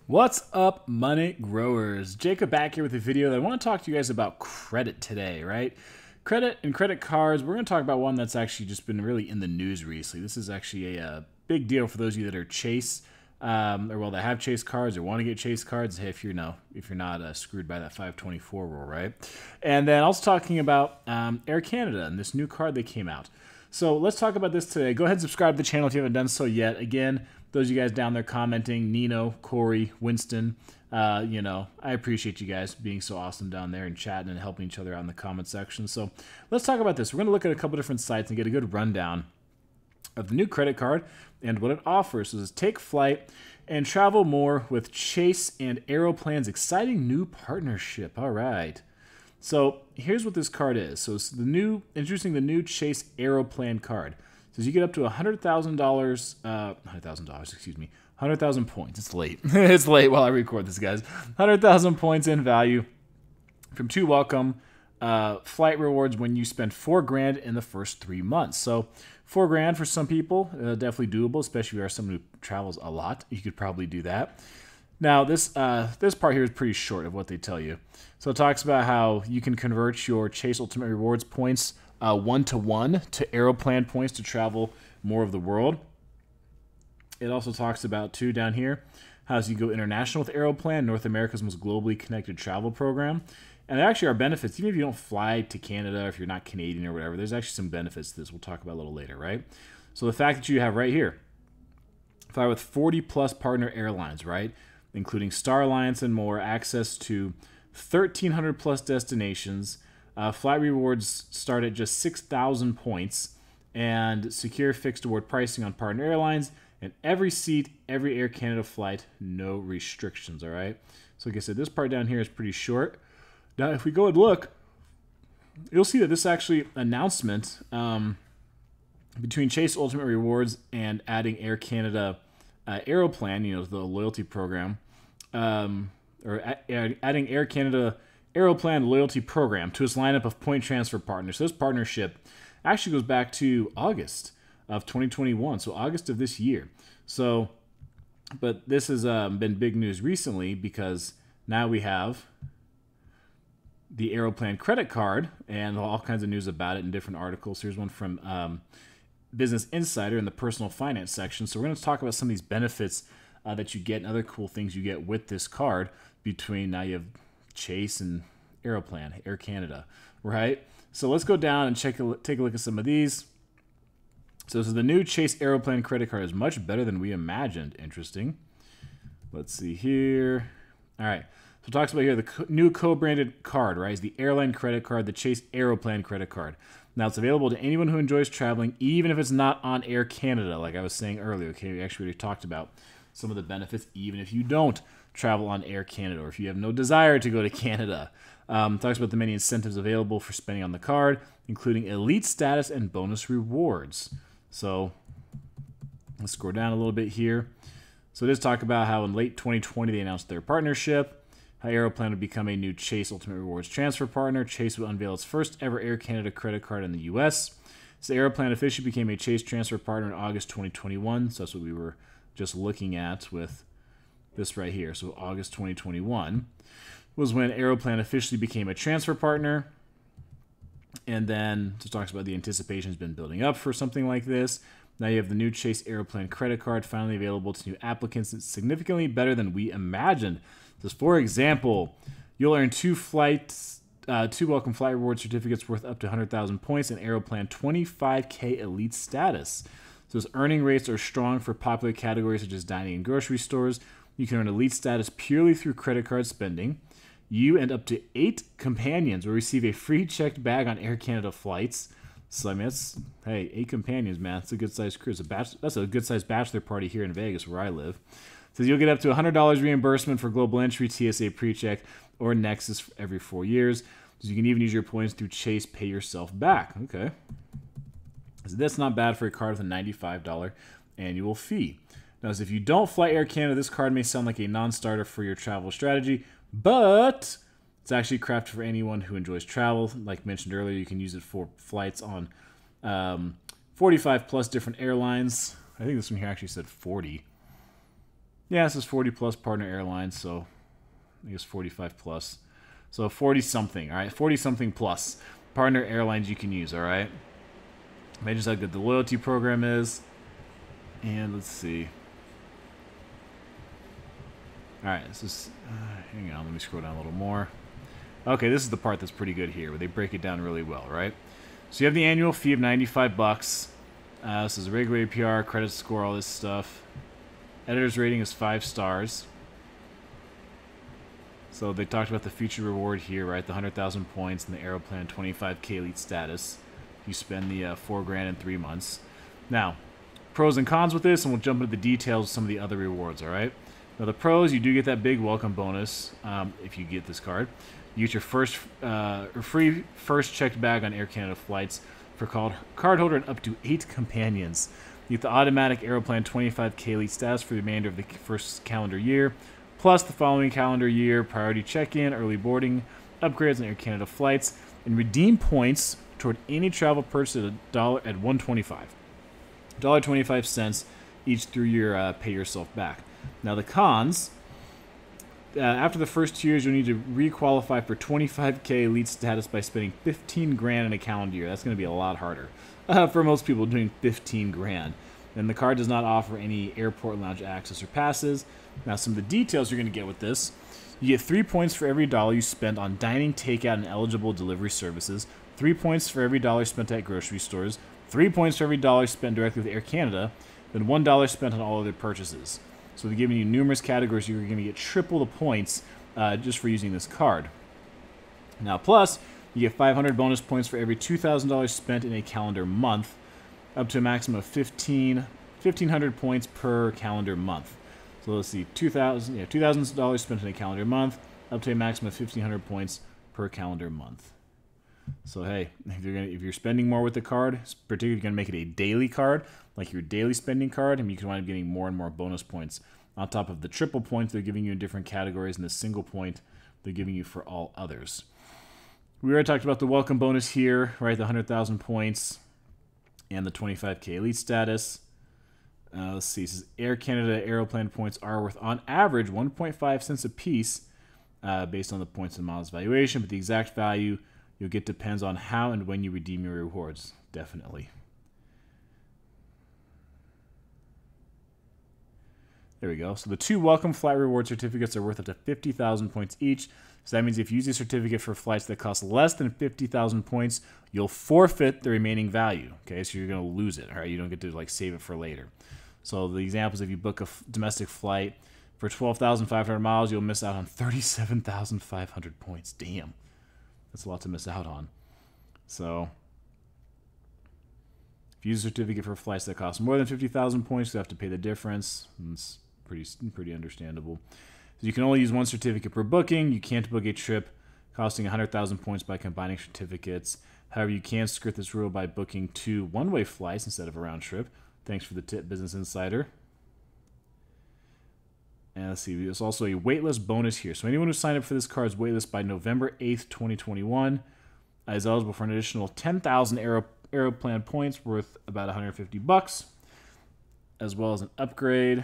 What's up, money growers? Jacob back here with a video that I want to talk to you guys about credit today, right? Credit and credit cards. We're going to talk about one that's actually just been really in the news recently. This is actually a big deal for those of you that are Chase, that have Chase cards or want to get Chase cards. Hey, if you're not screwed by that 524 rule, right? And then also talking about Air Canada and this new card that came out. So let's talk about this today. Go ahead and subscribe to the channel if you haven't done so yet. Again, those of you guys down there commenting, Nino, Corey, Winston, I appreciate you guys being so awesome down there and chatting and helping each other out in the comment section. So let's talk about this. We're going to look at a couple different sites and get a good rundown of the new credit card and what it offers. So this is take flight and travel more with Chase and Aeroplan's exciting new partnership. All right. So here's what this card is. So it's introducing the new Chase Aeroplan card. So you get up to $100,000 points. It's late. It's late while I record this, guys. 100,000 points in value from two welcome flight rewards when you spend $4,000 in the first 3 months. So $4,000 for some people, definitely doable, especially if you are someone who travels a lot. You could probably do that. Now, this part here is pretty short of what they tell you. So it talks about how you can convert your Chase Ultimate Rewards points 1-to-1 to Aeroplan points to travel more of the world. It also talks about, too, down here, how you go international with Aeroplan, North America's most globally connected travel program. And there actually are benefits. Even if you don't fly to Canada, if you're not Canadian or whatever, there's actually some benefits to this we'll talk about a little later, right? So the fact that you have right here, fly with 40-plus partner airlines, right? Including Star Alliance and more, access to 1,300-plus destinations. Flight rewards start at just 6,000 points, and secure fixed award pricing on partner airlines, and every seat, every Air Canada flight, no restrictions, all right? So like I said, this part down here is pretty short. Now, if we go and look, you'll see that this actually announcement between Chase Ultimate Rewards and adding Air Canada Aeroplan, the loyalty program, adding Air Canada Aeroplan loyalty program to its lineup of point transfer partners. So this partnership actually goes back to August of 2021, so August of this year. So, but this has been big news recently because now we have the Aeroplan credit card and all kinds of news about it in different articles. Here's one from Business Insider in the personal finance section. So we're going to talk about some of these benefits that you get and other cool things you get with this card between now you have Chase and Aeroplan, Air Canada, right? So let's go down and take a look at some of these. So this is the new Chase Aeroplan credit card is much better than we imagined. Interesting. Let's see here. All right. So it talks about here the new co-branded card, right? Is the airline credit card, the Chase Aeroplan credit card. Now it's available to anyone who enjoys traveling, even if it's not on Air Canada, like I was saying earlier. Okay, we actually already talked about some of the benefits, even if you don't travel on Air Canada, or if you have no desire to go to Canada. Talks about the many incentives available for spending on the card, including elite status and bonus rewards. So let's scroll down a little bit here. So it does talk about how in late 2020 they announced their partnership, how Aeroplan would become a new Chase Ultimate Rewards transfer partner. Chase would unveil its first ever Air Canada credit card in the U.S. So Aeroplan officially became a Chase transfer partner in August 2021. So that's what we were just looking at with this right here. So August 2021 was when Aeroplan officially became a transfer partner. And then it talks about the anticipation has been building up for something like this. Now you have the new Chase Aeroplan credit card finally available to new applicants. It's significantly better than we imagined. So for example, you'll earn two welcome flight reward certificates worth up to 100,000 points and Aeroplan 25K elite status. So its earning rates are strong for popular categories such as dining and grocery stores. You can earn elite status purely through credit card spending. You and up to 8 companions will receive a free checked bag on Air Canada flights. So, I mean, hey, 8 companions, man. That's a good-sized cruise. That's a good-sized bachelor party here in Vegas where I live. So you'll get up to $100 reimbursement for global entry, TSA PreCheck, or Nexus every 4 years. So you can even use your points through Chase Pay Yourself Back. Okay. So that's not bad for a card with a $95 annual fee. Now, if you don't fly Air Canada, this card may sound like a non-starter for your travel strategy, but it's actually crafted for anyone who enjoys travel. Like mentioned earlier, you can use it for flights on 45 plus different airlines. I think this one here actually said 40. Yeah, this is 40 plus partner airlines, so I guess 45 plus. So 40 something, all right? 40 something plus partner airlines you can use, all right? Imagine just how good the loyalty program is. And let's see. All right, this is, hang on, let me scroll down a little more. Okay, this is the part that's pretty good here, where they break it down really well, right? So you have the annual fee of $95. This is regular APR, credit score, all this stuff. Editor's rating is 5 stars. So they talked about the future reward here, right? The 100,000 points and the Aeroplan 25K elite status. You spend the 4 grand in 3 months. Now, pros and cons with this, and we'll jump into the details of some of the other rewards, all right? Now, the pros, you do get that big welcome bonus if you get this card. You get your free first checked bag on Air Canada flights for cardholder and up to 8 companions. You get the automatic Aeroplan 25K elite status for the remainder of the first calendar year, plus the following calendar year, priority check-in, early boarding, upgrades on Air Canada flights, and redeem points toward any travel purchase at $1.25. $1.25 each through your pay yourself back. Now the cons, after the first 2 years, you'll need to re-qualify for 25K elite status by spending 15 grand in a calendar year. That's going to be a lot harder for most people doing 15 grand. And the card does not offer any airport lounge access or passes. Now some of the details you're going to get with this. You get 3 points for every dollar you spend on dining, takeout, and eligible delivery services. 3 points for every dollar spent at grocery stores. 3 points for every dollar spent directly with Air Canada. Then $1 spent on all other purchases. So they're giving you numerous categories. You're going to get triple the points just for using this card. Now, plus, you get 500 bonus points for every $2,000 spent in a calendar month, up to a maximum of 1,500 points per calendar month. So let's see, $2,000 spent in a calendar month, up to a maximum of 1,500 points per calendar month. So hey, if you're spending more with the card, particularly if you're going to make it a daily card, like your daily spending card, and you can wind up getting more and more bonus points on top of the triple points they're giving you in different categories, and the single point they're giving you for all others. We already talked about the welcome bonus here, right? The 100,000 points and the 25K elite status. Let's see. This is Air Canada Aeroplan points are worth on average 1.5 cents a piece, based on the points and miles valuation, but the exact value you'll get depends on how and when you redeem your rewards. Definitely. There we go. So the 2 welcome flight reward certificates are worth up to 50,000 points each. So that means if you use a certificate for flights that cost less than 50,000 points, you'll forfeit the remaining value. Okay, so you're going to lose it. All right, you don't get to like save it for later. So the example is if you book a domestic flight for 12,500 miles, you'll miss out on 37,500 points. Damn. That's a lot to miss out on. So if you use a certificate for flights that cost more than 50,000 points, you have to pay the difference. It's pretty understandable. So you can only use 1 certificate per booking. You can't book a trip costing 100,000 points by combining certificates. However, you can skirt this rule by booking 2 one-way flights instead of a round trip. Thanks for the tip, Business Insider. And let's see, there's also a waitlist bonus here. So anyone who signed up for this card's waitlist by November 8th, 2021 is eligible for an additional 10,000 Aeroplan points worth about $150, as well as an upgrade.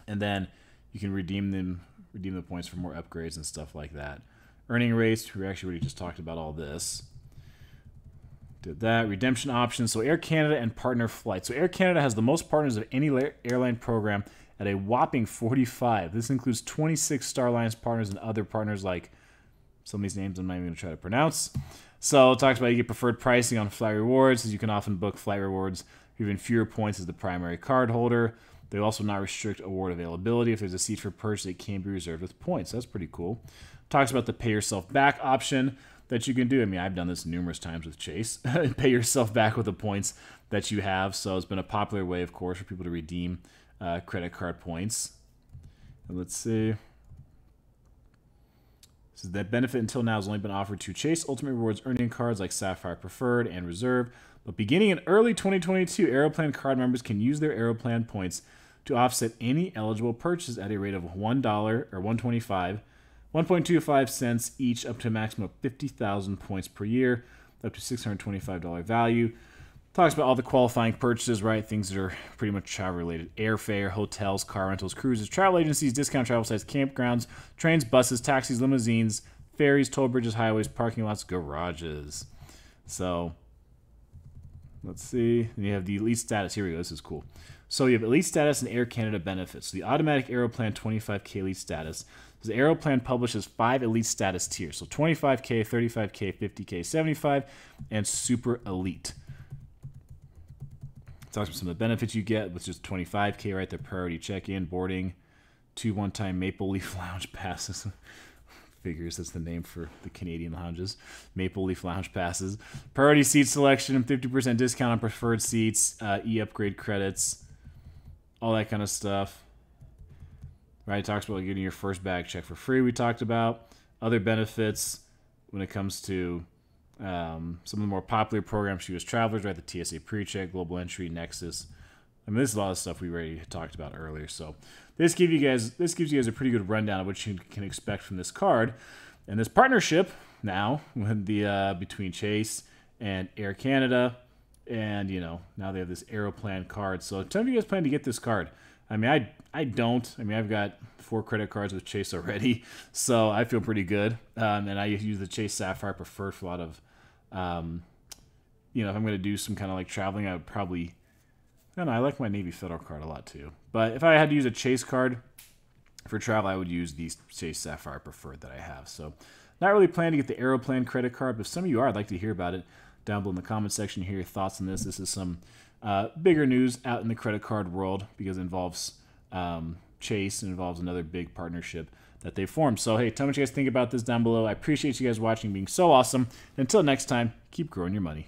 And then you can redeem the points for more upgrades and stuff like that. Earning rates, we actually already just talked about all this. Did that. Redemption options. So Air Canada and partner flights. So Air Canada has the most partners of any airline program at a whopping 45. This includes 26 Star Alliance partners and other partners like some of these names I'm not even going to try to pronounce. So it talks about you get preferred pricing on flight rewards, as you can often book flight rewards for even fewer points as the primary card holder. They also not restrict award availability. If there's a seat for purchase, it can be reserved with points. That's pretty cool. Talks about the pay yourself back option that you can do. I mean, I've done this numerous times with Chase. Pay yourself back with the points that you have. So it's been a popular way, of course, for people to redeem credit card points. And let's see. So that benefit until now has only been offered to Chase Ultimate Rewards earning cards like Sapphire Preferred and Reserve. But beginning in early 2022, Aeroplan card members can use their Aeroplan points to offset any eligible purchase at a rate of $1 or $1.25 cents each, up to a maximum of 50,000 points per year, up to $625 value. Talks about all the qualifying purchases, right? Things that are pretty much travel-related. Airfare, hotels, car rentals, cruises, travel agencies, discount travel sites, campgrounds, trains, buses, taxis, limousines, ferries, toll bridges, highways, parking lots, garages. So, let's see. And you have the elite status. Here we go. This is cool. So you have elite status and Air Canada benefits. So the automatic Aeroplan 25K elite status. The Aeroplan publishes 5 elite status tiers. So 25K, 35K, 50K, 75, and super elite. Talks about some of the benefits you get, which is 25K, right? The priority check-in, boarding, 2 one-time Maple Leaf Lounge passes. Figures that's the name for the Canadian lounges. Maple Leaf Lounge passes. Priority seat selection, 50% discount on preferred seats, e-upgrade credits, all that kind of stuff. Right? It talks about getting your first bag checked for free, we talked about. Other benefits when it comes to some of the more popular programs for U.S. travelers, right? The TSA PreCheck, Global Entry, Nexus. I mean, this is a lot of stuff we already talked about earlier. So this gives you guys a pretty good rundown of what you can expect from this card. And this partnership now with the between Chase and Air Canada, and now they have this Aeroplan card. So tell me, you guys plan to get this card? I mean, I don't. I mean, I've got 4 credit cards with Chase already, so I feel pretty good. And I use the Chase Sapphire Preferred for a lot of, if I'm going to do some kind of like traveling, I would probably, I don't know, I like my Navy Federal card a lot too. But if I had to use a Chase card for travel, I would use the Chase Sapphire Preferred that I have. So not really planning to get the Aeroplan credit card, but if some of you are, I'd like to hear about it down below in the comment section. Hear your thoughts on this. This is some bigger news out in the credit card world because it involves Chase and involves another big partnership that they formed. So, hey, tell me what you guys think about this down below. I appreciate you guys watching, being so awesome. Until next time, keep growing your money.